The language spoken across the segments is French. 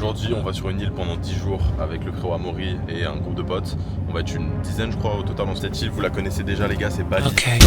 Aujourd'hui, on va sur une île pendant 10 jours avec le frérot Amaury et un groupe de potes. On va être une dizaine, je crois, au total dans cette île. Vous la connaissez déjà, les gars, c'est Bali. Okay.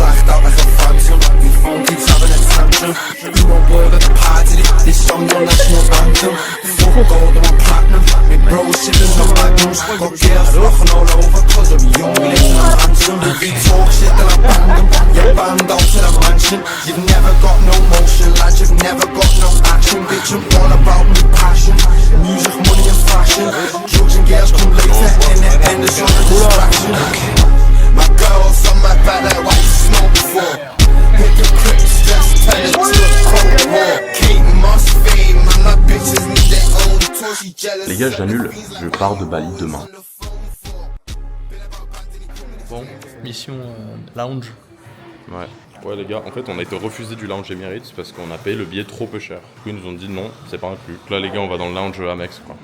Music, money and fashion. Drugs and girls come later in the end is on the distraction. My girls on my back like why you smoke before. Pick a crips, just turn it to a cold war. Kate Moss fame, and my bitches need their own tour. She jealous. Les gars, j'annule, je pars de Bali demain. Bon, mission lounge. Ouais les gars, en fait on a été refusé du lounge Emirates parce qu'on a payé le billet trop peu cher. Du coup ils nous ont dit non, c'est pas inclus. Donc là les gars on va dans le lounge Amex quoi.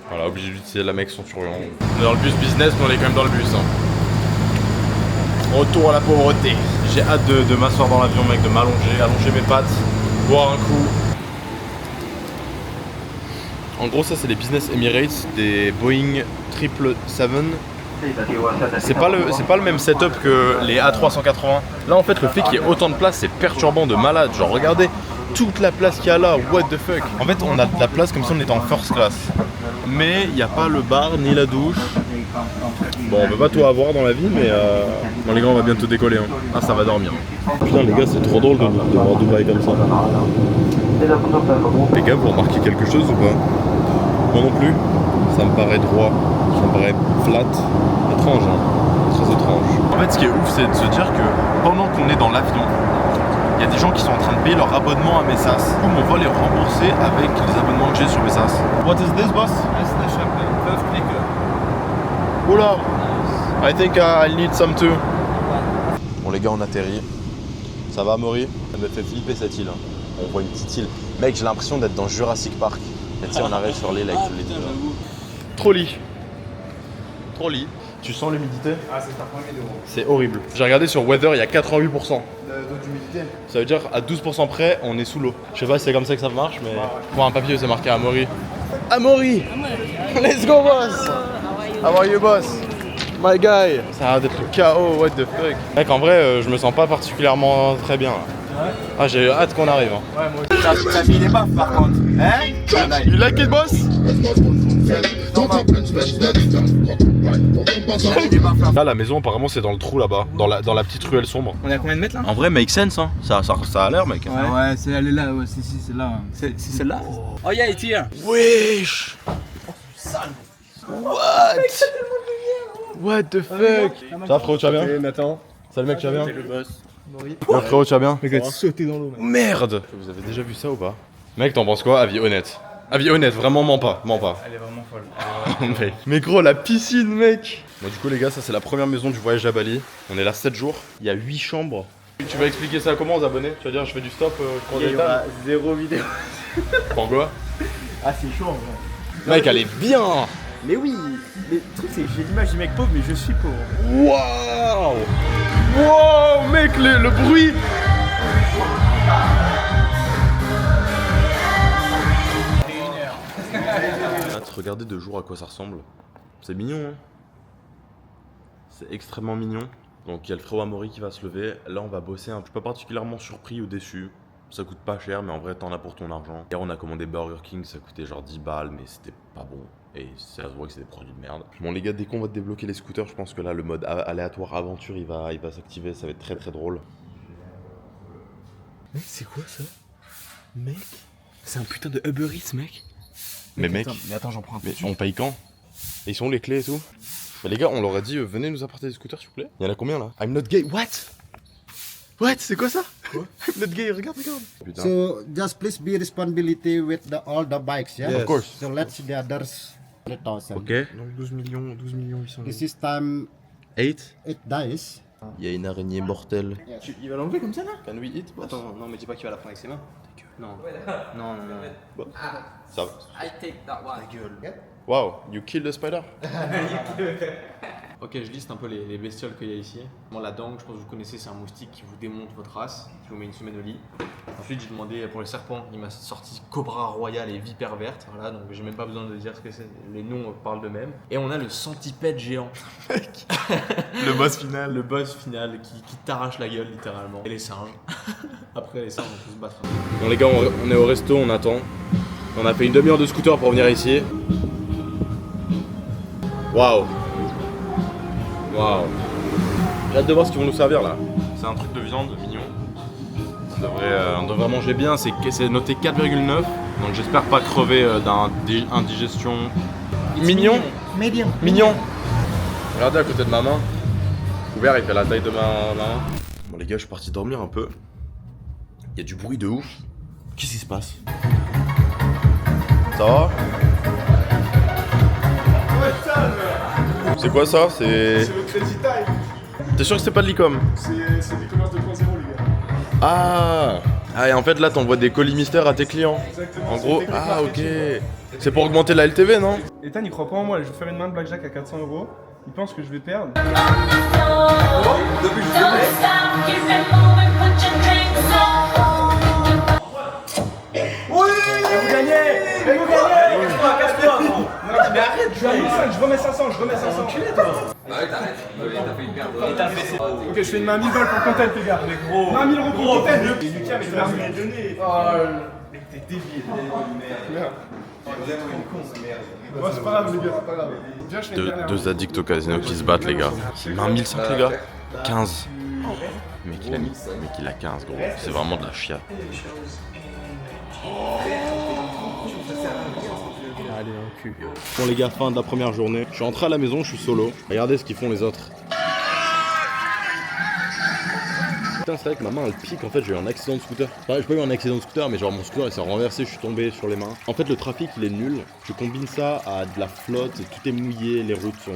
Voilà, obligé d'utiliser l'Amex Centurion. On est dans le bus business mais on est quand même dans le bus hein. Retour à la pauvreté. J'ai hâte de m'asseoir dans l'avion mec, de m'allonger, allonger mes pattes, boire un coup. En gros ça c'est les business Emirates des Boeing 777. C'est pas le même setup que les A380. Là en fait le fait qu'il y ait autant de place c'est perturbant de malade. Genre regardez toute la place qu'il y a là, what the fuck. En fait on a de la place comme si on était en first class. Mais il n'y a pas le bar ni la douche. Bon on peut pas tout avoir dans la vie mais bon les gars on va bientôt décoller hein. Ah ça va dormir. Putain les gars c'est trop drôle de voir Dubaï comme ça. Les gars vous remarquez quelque chose ou pas? Moi non plus. Ça me paraît droit, ça me paraît flat, étrange, hein. Très étrange. En fait, ce qui est ouf, c'est de se dire que pendant qu'on est dans l'avion, il y a des gens qui sont en train de payer leur abonnement à Messas. Du coup, mon vol est remboursé avec les abonnements que j'ai sur Messas. What is this, boss? That's the champagne, first liquor. Oula! I think I'll need some too. Bon, les gars, on atterrit. Ça va, Maury? Ça me fait flipper cette île. Hein. On voit une petite île. Mec, j'ai l'impression d'être dans Jurassic Park. Et tu sais, on arrive sur l'île avec les deux. Trop lit. Tu sens l'humidité? Ah, c'est ta première vidéo. C'est horrible. J'ai regardé sur Weather, il y a 88%. D'humidité. Ça veut dire à 12% près, on est sous l'eau. Je sais pas si c'est comme ça que ça marche, mais. Pour un papier, c'est marqué Amaury. Amaury! Let's go, boss! How are you, boss? My guy! Ça a l'air d'être le chaos, what the fuck? Mec, en vrai, je me sens pas particulièrement très bien là. Ah, j'ai hâte qu'on arrive. Hein. Ouais, moi aussi. T'as mis les baffes par contre. Hein? You like it, boss? Là, la maison, apparemment, c'est dans le trou là-bas, dans la petite ruelle sombre. On est à combien de mètres là? En vrai, make sense, hein. Ça a l'air, mec. Ouais, c'est elle est là, ouais, si, c'est là. C'est celle-là? Oh, yeah, it's here. Wesh! What? What the fuck? Ça va, frérot, tu vas bien? Nathan. Salut, mec, tu vas bien? C'est le boss. Ouais, frérot, tu vas bien? Le gars, tu sauté dans l'eau. Merde! Vous avez déjà vu ça ou pas? Mec, t'en penses quoi? Avis honnête. Avis honnête, vraiment mens pas. Elle est vraiment folle. Mec. Mais gros, la piscine, mec! Bon, du coup, les gars, ça c'est la première maison du voyage à Bali. On est là 7 jours. Il y a 8 chambres. Tu vas expliquer ça comment aux abonnés? Tu vas dire, je fais du stop, je prends des tables. Zéro vidéo. Pourquoi? Ah, c'est chaud en vrai. Mec, elle est bien! Mais oui, le truc c'est que j'ai l'image du mec pauvre, mais je suis pauvre. Waouh! Wow, mec, le bruit! Regardez de jour à quoi ça ressemble. C'est mignon, hein? C'est extrêmement mignon. Donc il y a le frérot Amaury qui va se lever. Là, on va bosser. Je suis pas particulièrement surpris ou déçu. Ça coûte pas cher, mais en vrai, t'en as pour ton argent. Hier, on a commandé Burger King, ça coûtait genre 10 balles, mais c'était pas bon. Et ça se voit que c'est des produits de merde. Bon, les gars, dès qu'on va débloquer les scooters, je pense que là, le mode aléatoire aventure, il va s'activer. Ça va être très très drôle. Mec, c'est quoi ça? Mec, c'est un putain de Uber Eats, mec. Mais mec, attends, j'en prends un peu. mais on paye quand? Et ils sont où les clés et tout? Mais les gars, on leur a dit, venez nous apporter des scooters, s'il vous plaît. Il y en a combien là? I'm not gay. What? What? C'est quoi ça? I'm not gay, regarde. Putain. So just please be responsibility with all the bikes, yeah? Yes. Of course. So let's the others 100,000. Ok. Donc 12 millions 800 000. This is time 8? 8 days. Il y a une araignée mortelle. Il va l'enlever comme ça là? Can we eat? Boss? Attends, non, mais dis pas qu'il va la prendre avec ses mains. Non. Non. Bon. Ça va. I take that one. Ta gueule. Wow, you killed the spider? Ok, je liste un peu les bestioles qu'il y a ici. Bon, la dengue, je pense que vous connaissez, c'est un moustique qui vous démonte votre race, qui vous met une semaine au lit. Ensuite, j'ai demandé pour les serpents, il m'a sorti Cobra Royal et Vipère Verte. Voilà, donc j'ai même pas besoin de dire ce que c'est, les noms parlent d'eux-mêmes. Et on a le centipède géant. Le boss final. Le boss final qui t'arrache la gueule littéralement. Et les singes. Après, les singes, on peut se battre. Bon, les gars, on est au resto, on attend. On a fait une demi-heure de scooter pour venir ici. Waouh! Waouh! J'ai hâte de voir ce qu'ils vont nous servir là. C'est un truc de viande mignon. On devrait manger bien, c'est noté 4,9. Donc j'espère pas crever d'indigestion. Mignon? Medium. Mignon! Regardez à côté de ma main. Le couvert il fait la taille de ma main. Bon les gars, je suis parti dormir un peu. Il y a du bruit de ouf. Qu'est-ce qui se passe? Ça va? C'est quoi ça? C'est le Crazy Time. T'es sûr que c'est pas de l'e-com? C'est l'e-commerce 2.0 les gars. Ah! Ah et en fait là t'envoies des colis mystères à tes clients. Exactement. En gros, c'est le ah ok. technique C'est pour augmenter la LTV non? marketing. Ethan il croit pas en moi, je vais faire une main de blackjack à 400 €. Il pense que je vais perdre. Mais arrête, je suis à 1500, je remets 500, je remets 500. Ok, je fais une main à 1000 balles pour le content, les gars. Mais gros. Main à 1000 € pour le content. Et Lucas, mais tu m'as rien donné. Mais t'es débile. Merde. Bon, c'est pas grave, les gars, c'est pas grave. Viens, je fais une dernière. Deux addicts au casino qui se battent les gars. C'est 1005 les gars. 15. Mec il a 15 gros. C'est vraiment de la chiatte. Allez, un cul. Bon les gars, fin de la première journée. Je suis rentré à la maison, je suis solo. Regardez ce qu'ils font les autres. Putain, c'est vrai que ma main elle pique, en fait j'ai eu un accident de scooter. Enfin, j'ai pas eu un accident de scooter, mais genre mon scooter il s'est renversé, je suis tombé sur les mains. En fait le trafic il est nul. Tu combines ça à de la flotte, et tout est mouillé, les routes sont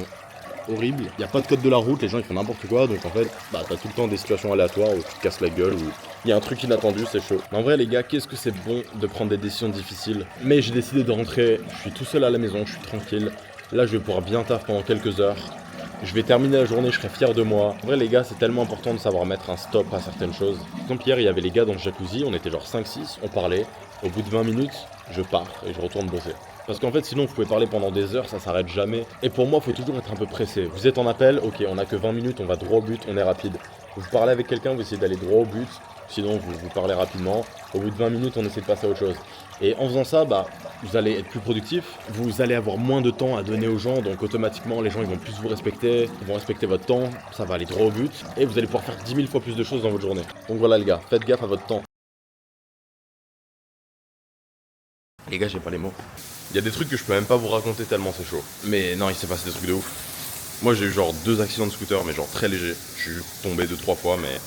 horribles. Il y a pas de code de la route, les gens ils font n'importe quoi, donc en fait bah t'as tout le temps des situations aléatoires où tu te casses la gueule, où il y a un truc inattendu, c'est chaud. Mais en vrai les gars, qu'est-ce que c'est bon de prendre des décisions difficiles. Mais j'ai décidé de rentrer, je suis tout seul à la maison, je suis tranquille. Là je vais pouvoir bien taf pendant quelques heures. Je vais terminer la journée, je serai fier de moi. En vrai les gars, c'est tellement important de savoir mettre un stop à certaines choses. Par exemple hier, il y avait les gars dans le jacuzzi, on était genre 5-6, on parlait. Au bout de 20 minutes, je pars et je retourne bosser. Parce qu'en fait sinon vous pouvez parler pendant des heures, ça s'arrête jamais. Et pour moi, faut toujours être un peu pressé. Vous êtes en appel, ok, on a que 20 minutes, on va droit au but, on est rapide. Vous parlez avec quelqu'un, vous essayez d'aller droit au but. Sinon vous parlez rapidement. Au bout de 20 minutes, on essaie de passer à autre chose. Et en faisant ça, bah, vous allez être plus productif, vous allez avoir moins de temps à donner aux gens, donc automatiquement les gens ils vont plus vous respecter, ils vont respecter votre temps, ça va aller droit au but, et vous allez pouvoir faire 10 000 fois plus de choses dans votre journée. Donc voilà les gars, faites gaffe à votre temps. Les gars, j'ai pas les mots. Il y a des trucs que je peux même pas vous raconter tellement c'est chaud. Mais non, il s'est passé des trucs de ouf. Moi j'ai eu genre 2 accidents de scooter, mais genre très légers. Je suis tombé 2-3 fois, mais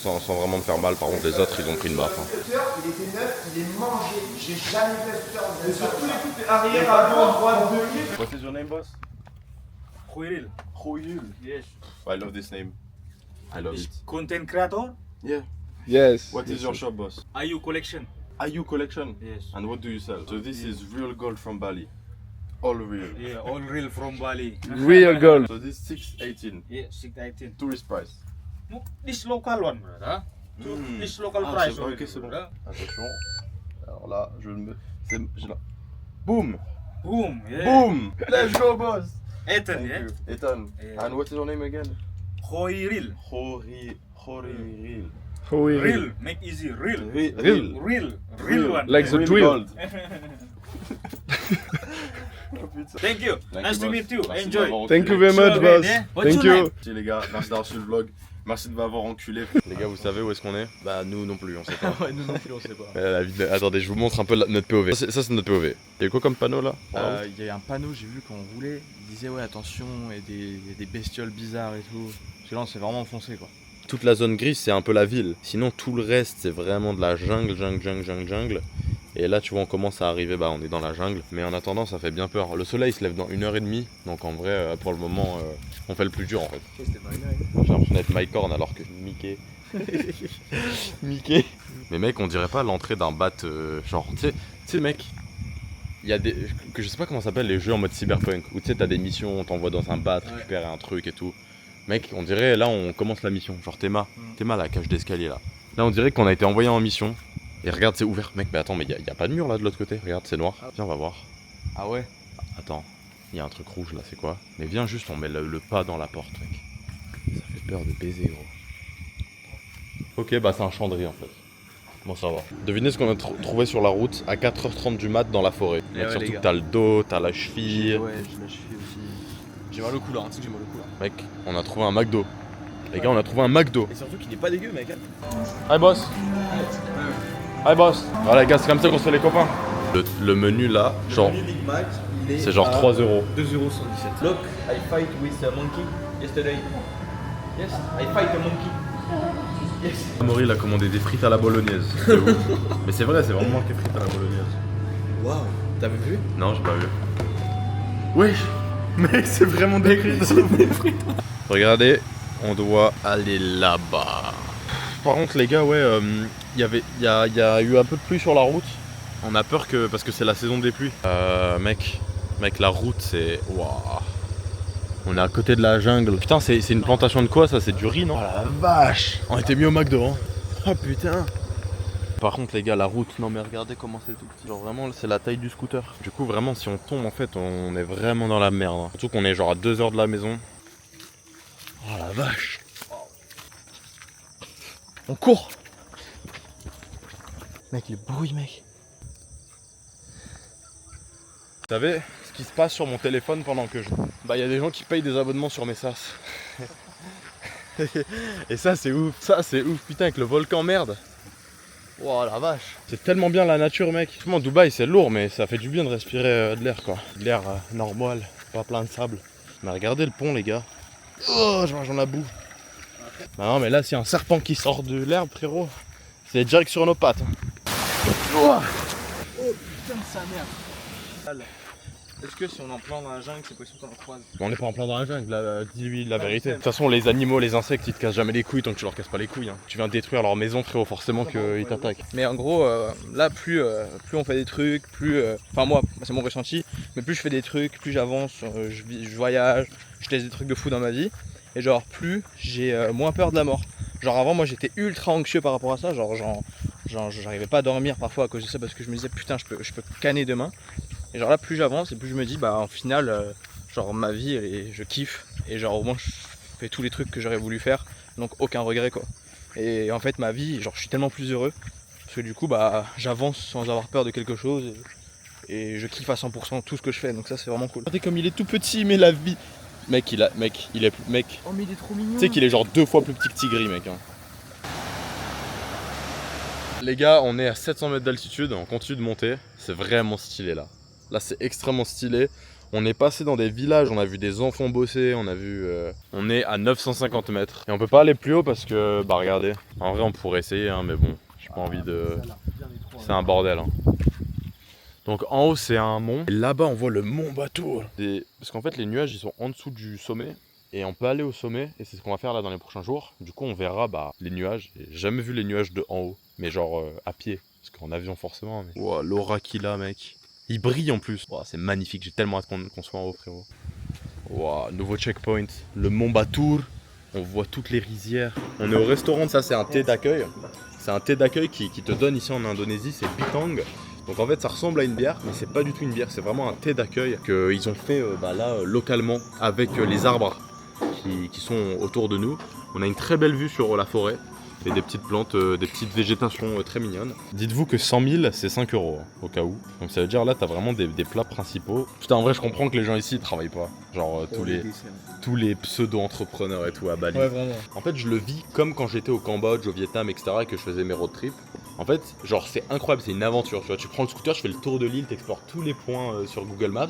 sans vraiment me faire mal. Par contre les autres ils ont pris une baffe. Le scooter, il était neuf, il est mangé. J'ai jamais fait un scooter. Et surtout les coups arrière, avant, droite, deux. What is your name, boss? Khoiril. Khoyul. Yes. I love this name. I love it. Content creator. Yes. What is your shop, boss? IU collection. IU collection. Yes. And what do you sell? So this is real gold from Bali. All real. Yeah, all real from Bali. Real gold. So this 618. Yeah, 618. Tourist price. No, this local one, brother. Hmm. This local Ah, price. c'est vrai, only, ok, c'est bon. brother. Attention. Alors là, je me. J'ai là. Boom! Boom. Yeah. Boom! Let's go, boss! Ethan, Thank yeah. you. Ethan. Yeah. And what is your name again? Khoiril. Khoiril. Real. Make easy. Real. Real. Real one. Like the Real drill. gold. Thank you. Nice to boss. meet you. Merci Enjoy. d'avoir Thank you enculé. very much, boss. Yeah. What's Thank your you. name? Merci les gars, merci d'avoir suivi le vlog. Merci de m'avoir enculé. Les gars, vous savez où est-ce qu'on est? Bah, nous non plus, on sait pas. Ouais, nous non plus, on sait pas. Attendez, je vous montre un peu notre POV. Ça, c'est notre POV. Il y a quoi comme panneau là? Il y a un panneau, j'ai vu quand on roulait, il disait ouais attention, il y a des bestioles bizarres et tout. Parce que là on s'est vraiment enfoncé quoi. Toute la zone grise, c'est un peu la ville. Sinon, tout le reste, c'est vraiment de la jungle. Et là, tu vois, on commence à arriver, bah, on est dans la jungle. Mais en attendant, ça fait bien peur. Le soleil se lève dans 1h30. Donc en vrai, pour le moment, on fait le plus dur en fait. J'ai l'impression d'être Mike Horn alors que Mickey. Mickey. Mais mec, on dirait pas l'entrée d'un bat genre, tu sais mec, il y a des. Que je sais pas comment ça s'appelle les jeux en mode cyberpunk. Où tu sais, t'as des missions, on t'envoie dans un bat, récupérer un truc et tout. Mec, on dirait là, on commence la mission. Genre, Théma, la cage d'escalier là. Là, on dirait qu'on a été envoyé en mission. Et regarde, c'est ouvert. Mec, mais attends, mais y a pas de mur là de l'autre côté. Regarde, c'est noir. Viens, on va voir. Ah ouais. Attends, il y a un truc rouge là, c'est quoi? Mais viens juste, on met le pas dans la porte, mec. Ça fait peur de baiser, gros. Ok, bah c'est un chandelier en fait. Bon, ça va. Devinez ce qu'on a trouvé sur la route à 4h30 du mat dans la forêt. Mec, ouais, surtout les gars. que t'as le dos, t'as la cheville. Ouais, j'ai la cheville aussi. J'ai mal au cou là, tu sais que j'ai mal au cou là. Mec, on a trouvé un McDo. Les gars, on a trouvé un McDo. Et surtout qu'il est pas dégueu, mec. Hi boss. Hi boss. Voilà les gars, c'est comme ça qu'on se fait les copains. Le menu là, genre, Big Mac, il est c'est genre 3 euros. 2,117 €. Look, I fight with a monkey yesterday. Yes, I fight a monkey. Yes. Amaury il a commandé des frites à la bolognaise. C'est ouf. Mais c'est vrai, c'est vraiment marqué frites à la bolognaise. Waouh, t'avais vu? Non, j'ai pas vu. Wesh. Mec, c'est vraiment des frites. Regardez, on doit aller là-bas. Par contre, les gars, ouais, il y a eu un peu de pluie sur la route. On a peur que, parce que c'est la saison des pluies. Mec, la route, c'est... Waouh. On est à côté de la jungle. Putain, c'est une plantation de quoi ça? C'est du riz, non? Oh la vache. On était mis au McDo, hein. Oh putain. Par contre les gars, la route, non mais regardez comment c'est tout petit. Genre vraiment c'est la taille du scooter. Du coup vraiment si on tombe en fait on est vraiment dans la merde. Hein. Surtout qu'on est genre à 2 heures de la maison. Oh la vache. On court. Mec il brouille mec. Vous savez ce qui se passe sur mon téléphone pendant que je... Bah il y a des gens qui payent des abonnements sur mes sas. Et ça c'est ouf, putain avec le volcan merde. Wow la vache. C'est tellement bien la nature mec. Franchement Dubaï c'est lourd mais ça fait du bien de respirer de l'air quoi. De l'air normal, pas plein de sable. Mais regardez le pont les gars. Oh j'en ai bout. Bah non mais là s'il y a un serpent qui sort de l'herbe frérot, c'est direct sur nos pattes. Oh Putain de sa mère. Est-ce que si on est en plein dans la jungle, c'est possible qu'on en croise? On n'est pas en plein dans la jungle, là, dis-lui la vérité. De toute façon, les animaux, les insectes, ils te cassent jamais les couilles tant que tu leur casses pas les couilles. Hein. Tu viens détruire leur maison, frérot, forcément qu'ils t'attaquent. Mais en gros, là, plus on fait des trucs, plus. Enfin, moi, c'est mon ressenti, mais plus je fais des trucs, plus j'avance, je voyage, je teste des trucs de fou dans ma vie. Et genre, plus j'ai moins peur de la mort. Genre, avant, moi, j'étais ultra anxieux par rapport à ça. Genre, j'arrivais pas à dormir parfois à cause de ça parce que je me disais, putain, je peux canner demain. Et genre là plus j'avance et plus je me dis bah en final genre ma vie je kiffe et genre au moins je fais tous les trucs que j'aurais voulu faire donc aucun regret quoi. Et en fait ma vie genre je suis tellement plus heureux parce que du coup bah j'avance sans avoir peur de quelque chose et je kiffe à 100% tout ce que je fais donc ça c'est vraiment cool. Regardez comme il est tout petit mais la vie... Mec il est... Oh mais il est trop mignon. Tu sais qu'il est genre 2 fois plus petit que Tigri mec hein. Les gars on est à 700 mètres d'altitude, on continue de monter, c'est vraiment stylé là. Là c'est extrêmement stylé. On est passé dans des villages, on a vu des enfants bosser, on a vu... On est à 950 mètres. Et on peut pas aller plus haut parce que... Bah regardez. En vrai on pourrait essayer hein, mais bon, j'ai pas envie de... C'est un bordel hein. Donc en haut c'est un mont. Et là-bas on voit le mont Batour. Parce qu'en fait les nuages ils sont en dessous du sommet. Et on peut aller au sommet et c'est ce qu'on va faire là dans les prochains jours. Du coup on verra les nuages. J'ai jamais vu les nuages de en haut. Mais genre à pied. Parce qu'en avion forcément. Mais... Wow, l'aura qu'il a mec. Il brille en plus. Wow, c'est magnifique, j'ai tellement hâte qu'on soit en haut frérot. Wow, nouveau checkpoint. Le mont Batour. On voit toutes les rizières. On est au restaurant, ça c'est un thé d'accueil. C'est un thé d'accueil qui te donne ici en Indonésie, c'est Bitang. Donc en fait ça ressemble à une bière, mais c'est pas du tout une bière, c'est vraiment un thé d'accueil qu'ils ont fait localement avec les arbres qui sont autour de nous. On a une très belle vue sur la forêt et des petites plantes, des petites végétations très mignonnes. Dites-vous que 100 000 c'est 5 € au cas où. Donc ça veut dire là t'as vraiment des plats principaux. Putain en vrai je comprends que les gens ici ils travaillent pas. Genre tous les pseudo-entrepreneurs et tout à Bali. Ouais vraiment. En fait je le vis comme quand j'étais au Cambodge, au Vietnam, etc. et que je faisais mes road trips. En fait, genre c'est incroyable, c'est une aventure. Tu vois, tu prends le scooter, tu fais le tour de l'île, t'explores tous les points sur Google Maps.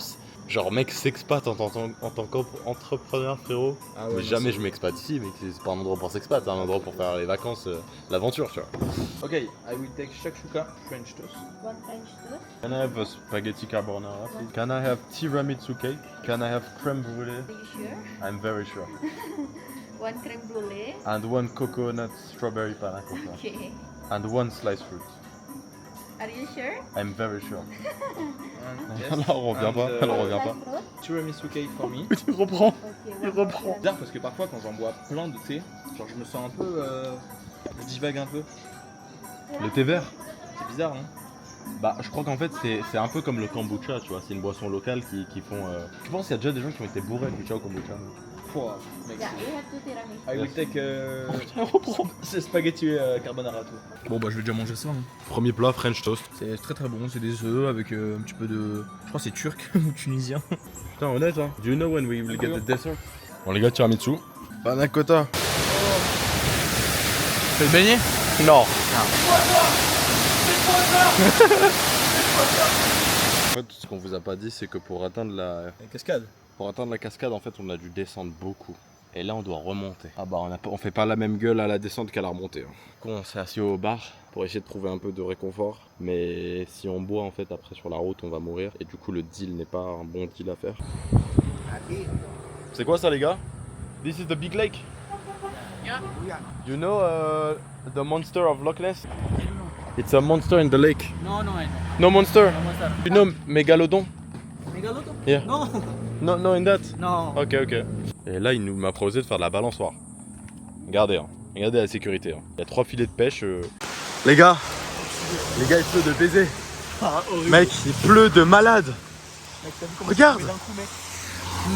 Genre mec s'expat en tant qu'entrepreneur frérot. Ah ouais, mais jamais je m'expate ici, mais c'est pas un endroit pour s'expat, c'est un endroit pour faire les vacances, l'aventure tu vois. Ok, I will take shakshuka, French toast. One French toast. Can I have a spaghetti carbonara please? Can I have tiramisu cake? Can I have crème brûlée? Are you sure? I'm very sure. One crème brûlée. And one coconut strawberry panna cotta. Okay. And one sliced fruit. Are you sure? I'm very sure. Yes. Elle revient pas, elle revient pas. Fruit? Tiramisu cake for me. Il reprend. Ok, Il reprend. C'est bizarre parce que parfois quand j'en bois plein de thé, genre je me sens un peu. Je divague un peu. Le thé vert. C'est bizarre, hein. Bah, je crois qu'en fait, c'est un peu comme le kombucha, tu vois. C'est une boisson locale qui font. Je pense qu'il y a déjà des gens qui ont été bourrés avec du chao kombucha. Pouah, mec. Yeah, we have two tiramisu. I will take. Elle reprend. C'est spaghetti carbonara tout. Bon bah je vais déjà manger ça. Hein. Premier plat, French toast. C'est très très bon, c'est des œufs avec un petit peu de. Je crois que c'est turc ou tunisien. Putain, honnête, hein. Do you know when we will get the dessert? Bon, les gars, tiramisu. Panna cotta. Fais le beignet? Non. En fait, ce qu'on vous a pas dit, c'est que pour atteindre la Cascade. cascade, en fait, on a dû descendre beaucoup. Et là, on doit remonter. Ah bah, on fait pas la même gueule à la descente qu'à la remontée. Hein. Du coup, on s'est assis au bar pour essayer de trouver un peu de réconfort. Mais si on boit, en fait, après sur la route, on va mourir. Et du coup, le deal n'est pas un bon deal à faire. C'est quoi ça, les gars? This is the big lake? Yeah. You know the monster of Loch Ness? It's a monster in the lake. No, I know. No monster? No, what's that? You know Megalodon? Megalodon? Yeah. No. No, in that? No. Ok. Et là, il m'a proposé de faire de la balançoire. Regardez, hein. Regardez la sécurité. Hein. Il y a 3 filets de pêche. Les gars, il pleut de baiser. Mec, il pleut de malade. Mec, t'as vu comment Regarde. il d'un coup, mec?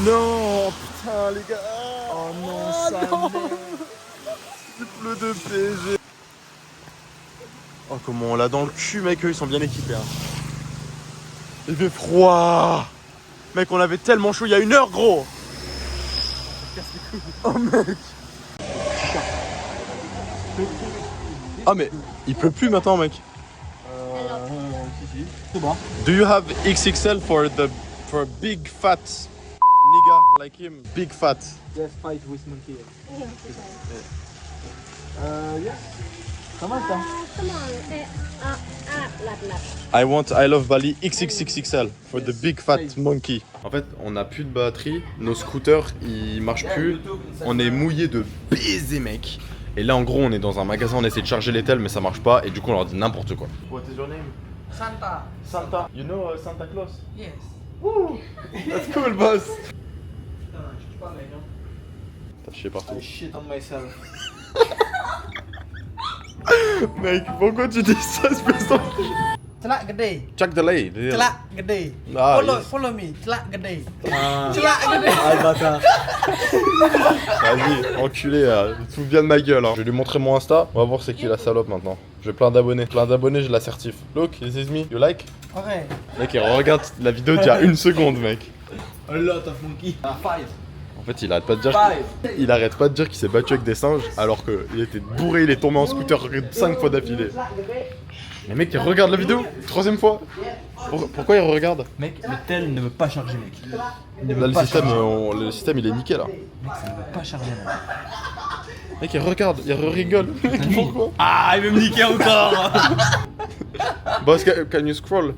Non, putain, les gars. Oh non, ça merde. Il pleut de baiser. Oh, comment on l'a dans le cul, mec. Eux, ils sont bien équipés. Hein. Il fait froid. Mec, on avait tellement chaud il y a 1 heure, gros. Oh, mec. Ah, mais il pleut plus maintenant, mec. C'est bon. Do you have XXL for big fat nigga like him? Big fat. Yes, fight with monkey. Yes. Comment ça? Come on. Lat. I love Bali XXXXL for the big fat monkey. En fait, on n'a plus de batterie, nos scooters ils marchent plus, on est mouillé de baiser, mec. Et là, en gros, on est dans un magasin, on essaie de charger les tels, mais ça marche pas, et du coup, on leur dit n'importe quoi. What is your name? Santa. Santa. You know Santa Claus? Yes. Woo! That's cool, boss. Putain, je suis pas mec. Hein. T'as chié partout. I shit on myself. Mec, pourquoi tu dis ça, espèce d'enfant? Celak gede. Check the lay. Celak gede. Ah, yes. Follow me. Celak gede. Ah. Celak gede. Ah, le bâtard. Vas-y, enculé, tout vient de ma gueule. Hein. Je vais lui montrer mon Insta, on va voir c'est qui la salope maintenant. J'ai plein d'abonnés, j'ai l'assertif. Look, this is me, you like? Ouais. Mec, il regarde la vidéo d'il y a 1 seconde, mec. A lot of monkey. 5. En fait, il arrête pas de dire qu'il s'est battu avec des singes, alors qu'il était bourré, il est tombé en scooter 5 fois d'affilée. Mais mec, il regarde la vidéo, 3ème fois. Pourquoi il regarde? Mec, le tel ne veut pas charger, mec. Là, le système, il est niqué là. Mec, ça ne veut pas charger, mec. Mec, il regarde, il rigole. Pourquoi? Ah, il veut me niquer encore. Boss, can you scroll?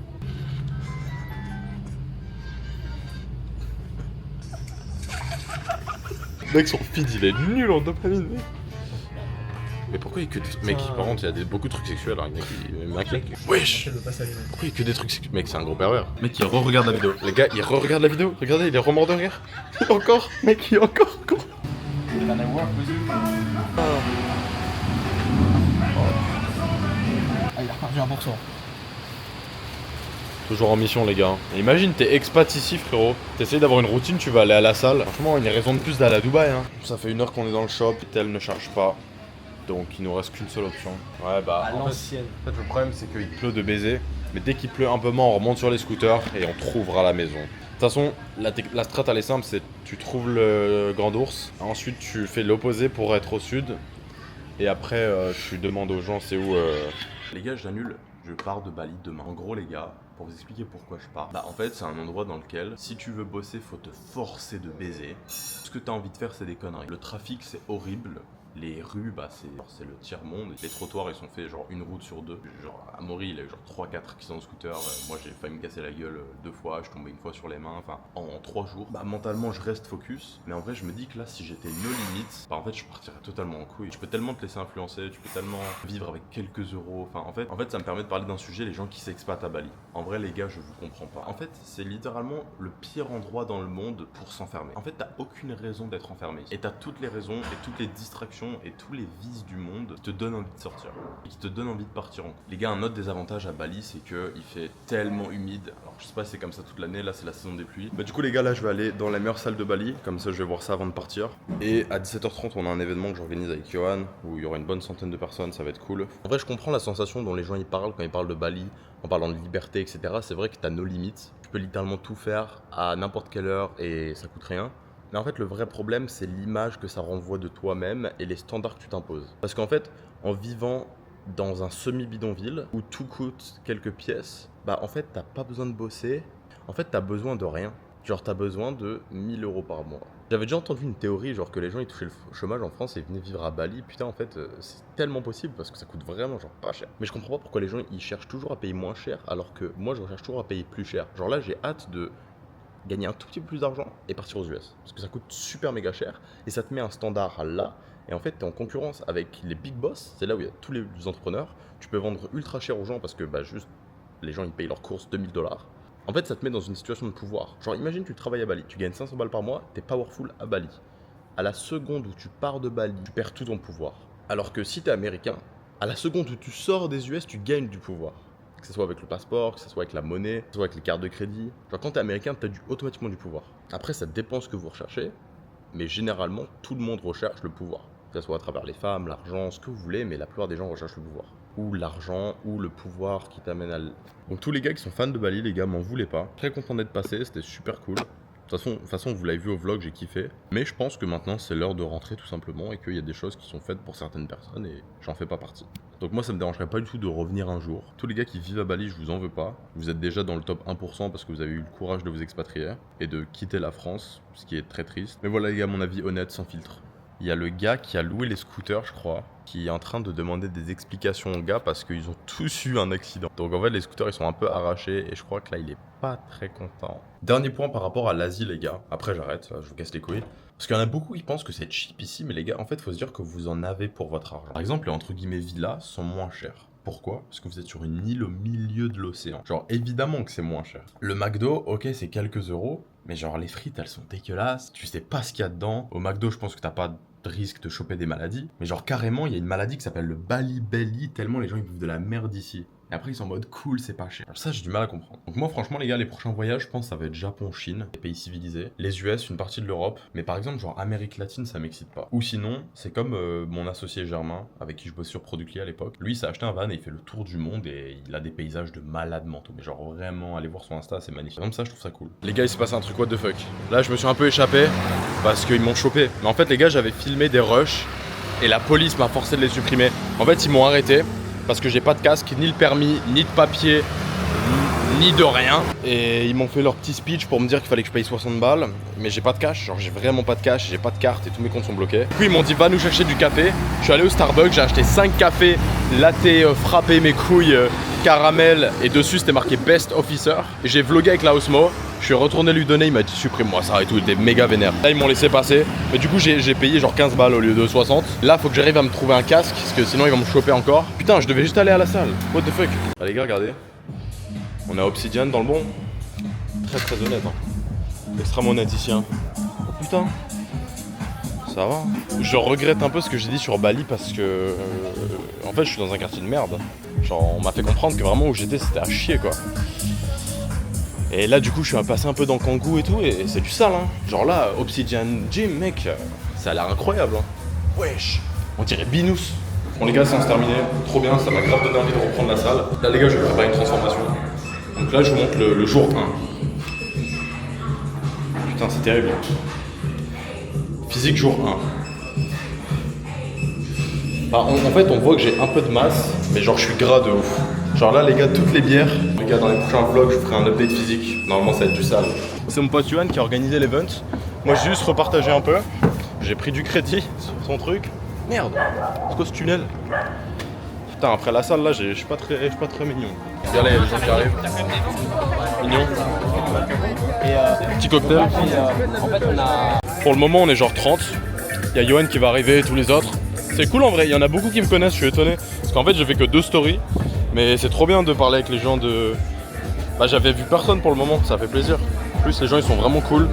Mec, son feed il est nul en dopamine, mec. Mais pourquoi il y a que des... Mec, par contre, il y a beaucoup de trucs sexuels, hein. Il m'inquiète. Wesh! Pourquoi il y a que des trucs sexuels? Mec, c'est un gros pervers. Mec, il re-regarde la vidéo. Les gars, il re-regarde la vidéo. Regardez, il est remords de rire. Encore, mec, il est encore. Ah, il a perdu 1%. Toujours en mission, les gars. Et imagine, t'es expat ici, frérot. T'essayes d'avoir une routine, tu vas aller à la salle. Franchement, une raison de plus d'aller à Dubaï, hein. Ça fait 1 heure qu'on est dans le shop, tel ne charge pas. Donc il nous reste qu'une seule option. Ouais, bah. À l'ancienne. En fait, le problème, c'est qu'il pleut de baiser. Mais dès qu'il pleut un peu moins, on remonte sur les scooters et on trouvera la maison. De toute façon, la strat, elle est simple, c'est tu trouves le Grand Ours. Ensuite, tu fais l'opposé pour être au sud. Et après, tu demandes aux gens c'est où. Les gars, j'annule. Je pars de Bali demain. En gros, les gars, pour vous expliquer pourquoi je pars. Bah, en fait, c'est un endroit dans lequel, si tu veux bosser, faut te forcer de baiser. Ce que t'as envie de faire, c'est des conneries. Le trafic, c'est horrible. Les rues, bah c'est le tiers-monde. Les trottoirs, ils sont faits genre une route sur deux. Genre à Mori, il y a eu genre 3-4 accidents de scooter. Moi, j'ai failli me casser la gueule 2 fois, je tombais 1 fois sur les mains. Enfin, en 3 jours, bah mentalement, je reste focus. Mais en vrai, je me dis que là, si j'étais no limite, bah en fait, je partirais totalement en couille. Tu peux tellement te laisser influencer, tu peux tellement vivre avec quelques euros. Enfin, en fait, ça me permet de parler d'un sujet, les gens qui s'expatent à Bali. En vrai, les gars, je vous comprends pas. En fait, c'est littéralement le pire endroit dans le monde pour s'enfermer. En fait, t'as aucune raison d'être enfermé. Et t'as toutes les raisons et toutes les distractions et tous les vices du monde qui te donnent envie de sortir et qui te donnent envie de partir en couille. Les gars, un autre désavantage à Bali, c'est que il fait tellement humide. Alors, je sais pas si c'est comme ça toute l'année, là, c'est la saison des pluies. Bah, du coup, les gars, là, je vais aller dans la meilleure salle de Bali. Comme ça, je vais voir ça avant de partir. Et à 17h30, on a un événement que j'organise avec Johan où il y aura une bonne centaine de personnes, ça va être cool. En vrai, je comprends la sensation dont les gens y parlent quand ils parlent de Bali, en parlant de liberté, etc. C'est vrai que t'as nos limites. Tu peux littéralement tout faire à n'importe quelle heure et ça coûte rien. Mais en fait, le vrai problème, c'est l'image que ça renvoie de toi-même et les standards que tu t'imposes. Parce qu'en fait, en vivant dans un semi-bidonville où tout coûte quelques pièces, bah en fait, t'as pas besoin de bosser. En fait, t'as besoin de rien. Genre, t'as besoin de 1000 € par mois. J'avais déjà entendu une théorie, genre que les gens ils touchaient le chômage en France et ils venaient vivre à Bali. Putain, en fait, c'est tellement possible parce que ça coûte vraiment genre pas cher. Mais je comprends pas pourquoi les gens ils cherchent toujours à payer moins cher alors que moi je recherche toujours à payer plus cher. Genre là, j'ai hâte de gagner un tout petit peu plus d'argent et partir aux US. Parce que ça coûte super méga cher et ça te met un standard là. Et en fait, tu es en concurrence avec les big boss. C'est là où il y a tous les entrepreneurs. Tu peux vendre ultra cher aux gens parce que bah, juste les gens ils payent leurs courses 2000 $. En fait, ça te met dans une situation de pouvoir. Genre, imagine tu travailles à Bali, tu gagnes 500 balles par mois, t'es powerful à Bali. À la seconde où tu pars de Bali, tu perds tout ton pouvoir. Alors que si t'es américain, à la seconde où tu sors des US, tu gagnes du pouvoir. Que ce soit avec le passeport, que ce soit avec la monnaie, que ce soit avec les cartes de crédit. Genre, quand t'es américain, t'as automatiquement du pouvoir. Après, ça dépend ce que vous recherchez, mais généralement, tout le monde recherche le pouvoir. Que ce soit à travers les femmes, l'argent, ce que vous voulez, mais la plupart des gens recherchent le pouvoir. Ou l'argent, ou le pouvoir qui t'amène à... Donc tous les gars qui sont fans de Bali, les gars, m'en voulez pas. Très content d'être passé, c'était super cool. De toute façon, vous l'avez vu au vlog, j'ai kiffé. Mais je pense que maintenant, c'est l'heure de rentrer tout simplement et qu'il y a des choses qui sont faites pour certaines personnes et j'en fais pas partie. Donc moi, ça me dérangerait pas du tout de revenir un jour. Tous les gars qui vivent à Bali, je vous en veux pas. Vous êtes déjà dans le top 1% parce que vous avez eu le courage de vous expatrier et de quitter la France, ce qui est très triste. Mais voilà les gars, mon avis honnête, sans filtre. Il y a le gars qui a loué les scooters, je crois, qui est en train de demander des explications aux gars parce qu'ils ont tous eu un accident. Donc en fait, les scooters, ils sont un peu arrachés et je crois que là, il est pas très content. Dernier point par rapport à l'Asie, les gars. Après, j'arrête, je vous casse les couilles. Parce qu'il y en a beaucoup qui pensent que c'est cheap ici, mais les gars, en fait, faut se dire que vous en avez pour votre argent. Par exemple, les entre guillemets villas sont moins chères. Pourquoi? Parce que vous êtes sur une île au milieu de l'océan. Genre, évidemment que c'est moins cher. Le McDo, ok, c'est quelques euros, mais genre, les frites, elles sont dégueulasses. Tu sais pas ce qu'il y a dedans. Au McDo, je pense que t'as pas de risque de choper des maladies. Mais genre, carrément, il y a une maladie qui s'appelle le Bali Belly, tellement les gens, ils bouffent de la merde ici. Et après, ils sont en mode cool, c'est pas cher. Alors ça, j'ai du mal à comprendre. Donc moi, franchement, les gars, les prochains voyages, je pense ça va être Japon, Chine, les pays civilisés. Les US, une partie de l'Europe. Mais par exemple, genre Amérique latine, ça m'excite pas. Ou sinon, c'est comme mon associé Germain, avec qui je bossais sur Productly à l'époque. Lui, il s'est acheté un van et il fait le tour du monde et il a des paysages de malades mentaux. Mais genre vraiment, allez voir son Insta, c'est magnifique. Comme ça, je trouve ça cool. Les gars, il s'est passé un truc what the fuck. Là, je me suis un peu échappé parce qu'ils m'ont chopé. Mais en fait, les gars, j'avais filmé des rushs et la police m'a forcé de les supprimer. En fait, ils m'ont arrêté. Parce que j'ai pas de casque, ni le permis, ni de papier, ni de rien. Et ils m'ont fait leur petit speech pour me dire qu'il fallait que je paye 60 balles. Mais j'ai pas de cash, genre j'ai vraiment pas de cash, j'ai pas de carte et tous mes comptes sont bloqués. Du coup ils m'ont dit va nous chercher du café. Je suis allé au Starbucks, j'ai acheté 5 cafés, latte frappé mes couilles, caramel. Et dessus c'était marqué Best Officer. Et j'ai vlogué avec la Osmo. Je suis retourné lui donner, il m'a dit supprime-moi ça et tout, il était méga vénère. Là ils m'ont laissé passer, mais du coup j'ai payé genre 15 balles au lieu de 60. Là faut que j'arrive à me trouver un casque, parce que sinon ils vont me choper encore. Putain, je devais juste aller à la salle, what the fuck. Ah les gars, regardez, on a Obsidian dans le bon. Très honnête, hein. Extrêmement honnête ici, hein. Oh putain, ça va. Je regrette un peu ce que j'ai dit sur Bali parce que en fait je suis dans un quartier de merde. Genre on m'a fait comprendre que vraiment où j'étais c'était à chier quoi. Et là du coup je suis passé un peu dans Kangoo et tout et c'est du sale hein. Genre là Obsidian Gym mec, ça a l'air incroyable hein. Wesh, on dirait Binous. Bon les gars, c'est terminé, trop bien, ça m'a grave donné envie de reprendre la salle. Là les gars je vais préparer une transformation. Donc là je vous montre le jour 1. Putain c'est terrible. Physique jour 1. En fait on voit que j'ai un peu de masse, mais genre je suis gras de ouf. Genre là les gars, toutes les bières, les gars dans les prochains vlogs je ferai un update physique. Normalement ça va être du sale. C'est mon pote Yohan qui a organisé l'event. Moi j'ai juste repartagé un peu. J'ai pris du crédit sur son truc. Merde, c'est quoi ce tunnel? Putain, après la salle là, je suis pas très mignon. Regarde là, il y a des gens qui arrivent. Mignon. Petit cocktail. Pour le moment, on est genre 30. Il y a Yoann qui va arriver, tous les autres. C'est cool en vrai, il y en a beaucoup qui me connaissent, je suis étonné. Parce qu'en fait, j'ai fait que 2 stories. Mais c'est trop bien de parler avec les gens de... Bah, j'avais vu personne pour le moment, ça fait plaisir. En plus, les gens ils sont vraiment cool.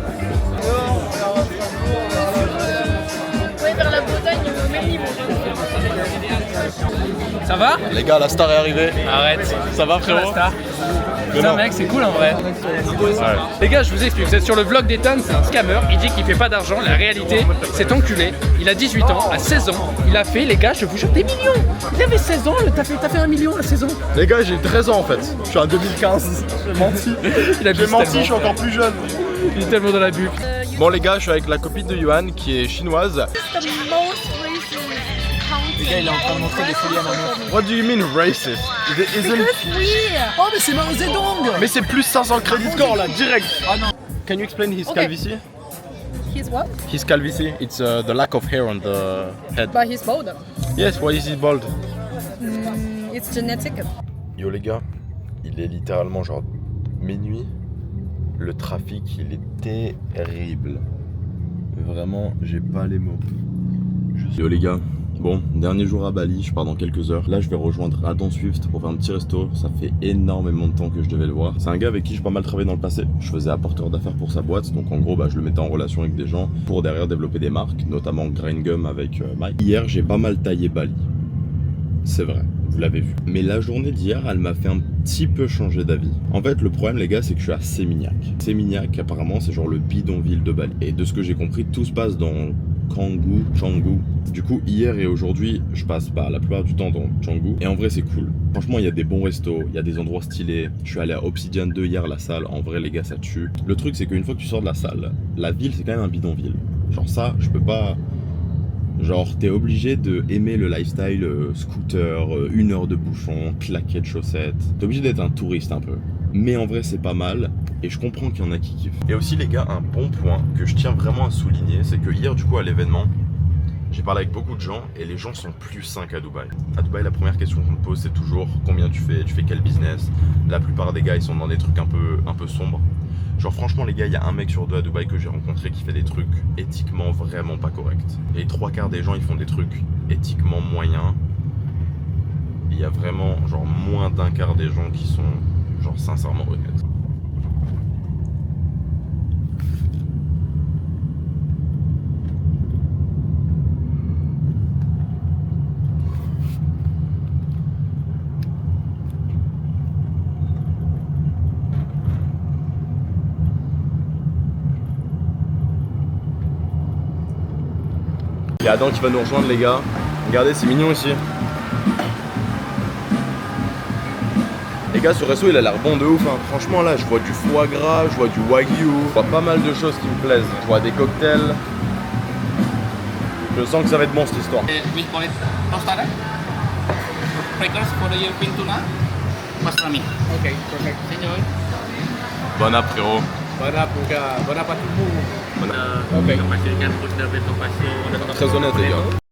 Vers la Bretagne, au même niveau. Ça va? Les gars, la star est arrivée. Arrête. Ça va frérot? Putain mec, c'est cool en vrai. Ouais. Les gars, je vous explique, vous êtes sur le vlog d'Ethan, c'est un scammer, il dit qu'il fait pas d'argent, la réalité, c'est enculé. Il a 18 ans, à 16 ans, il a fait, les gars, je vous jure, des millions. Il avait 16 ans, t'as fait 1 million à 16 ans. Les gars, j'ai 13 ans en fait. Je suis en 2015. J'ai menti. J'ai menti, je suis encore plus jeune. Il est tellement dans la bulle. Bon les gars, je suis avec la copine de Yoann qui est chinoise. Les gars, il est en train de montrer des folies à maman. What do you mean racist? Oh mais c'est Mao Zedong. Mais c'est plus 500 crédit score là, direct. Ah non. Can you explain his calvitie? His what? His calvitie, it's the lack of hair on the head. But he's bald. Yes, why is he bald? It's genetic. Yo les gars, il est littéralement genre minuit. Le trafic, il est terrible. Vraiment, j'ai pas les mots. Yo les gars, bon, dernier jour à Bali, je pars dans quelques heures. Là, je vais rejoindre Adam Swift pour faire un petit resto. Ça fait énormément de temps que je devais le voir. C'est un gars avec qui j'ai pas mal travaillé dans le passé. Je faisais apporteur d'affaires pour sa boîte. Donc en gros, bah, je le mettais en relation avec des gens pour derrière développer des marques, notamment Grain Gum avec Mike. Hier, j'ai pas mal taillé Bali. C'est vrai, vous l'avez vu. Mais la journée d'hier, elle m'a fait un petit peu changer d'avis. En fait, le problème, les gars, c'est que je suis à Seminyak. Seminyak, apparemment, c'est genre le bidonville de Bali. Et de ce que j'ai compris, tout se passe dans Canggu. Du coup, hier et aujourd'hui, je passe la plupart du temps dans Canggu. Et en vrai, c'est cool. Franchement, il y a des bons restos, il y a des endroits stylés. Je suis allé à Obsidian 2 hier, la salle. En vrai, les gars, ça tue. Le truc, c'est qu'une fois que tu sors de la salle, la ville, c'est quand même un bidonville. Genre ça, je peux pas... Genre, t'es obligé de aimer le lifestyle scooter, 1 heure de bouchon, claquettes, chaussettes. T'es obligé d'être un touriste un peu. Mais en vrai, c'est pas mal. Et je comprends qu'il y en a qui kiffent. Et aussi, les gars, un bon point que je tiens vraiment à souligner, c'est que hier, du coup, à l'événement, j'ai parlé avec beaucoup de gens et les gens sont plus sains qu'à Dubaï. À Dubaï, la première question qu'on me pose, c'est toujours combien tu fais quel business. La plupart des gars, ils sont dans des trucs un peu sombres. Genre franchement les gars, il y a un mec sur 2 à Dubaï que j'ai rencontré qui fait des trucs éthiquement vraiment pas corrects. Et les 3/4 des gens ils font des trucs éthiquement moyens. Il y a vraiment genre moins d'1/4 des gens qui sont genre sincèrement honnêtes. Il y a Adam qui va nous rejoindre les gars. Regardez, c'est mignon ici. Les gars, ce resto il a l'air bon de ouf hein. Franchement là, je vois du foie gras, je vois du wagyu, je vois pas mal de choses qui me plaisent. Je vois des cocktails. Je sens que ça va être bon cette histoire. Bon app frérot. Très honnête les gars.